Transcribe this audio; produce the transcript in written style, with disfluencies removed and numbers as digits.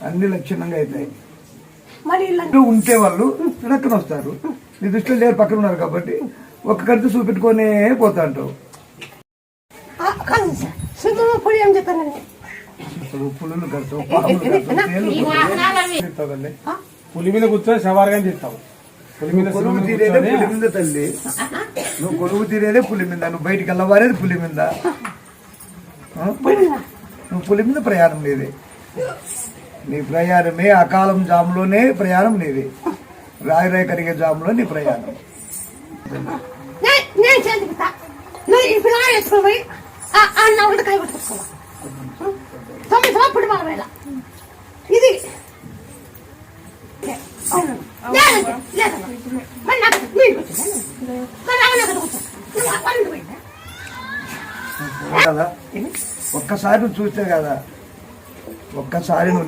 అన్ని లక్షణంగా అవుతాయి. మరి ఉంటే వాళ్ళు వెనక్కన వస్తారు. నీ దృష్టిలో లేరు, పక్కన ఉన్నారు కాబట్టి ఒక్క కడితే చూపెట్టుకొని పోతా అంటావు. పొడి ఏం చెప్తానండి, పులులు కడతావు, పులి మీద కూర్చొని సవారుగా చెప్తావు. కొలువు తీరేదే పులి మీద తల్లి, నువ్వు కొలువు తీరేదే పులి మీద, నువ్వు బయటికి వెళ్ళవారేది పులి మీద, నువ్వు పులి మీద ప్రయాణం లేదే. నీ ప్రయాణమే అకాలం జాములోనే ప్రయాణం నీది, రాయి కరిగే జాములో నీ ప్రయాణం. ఇది ఒక్కసారి నువ్వు చూస్తే కదా, ఒక్కసారి నువ్వు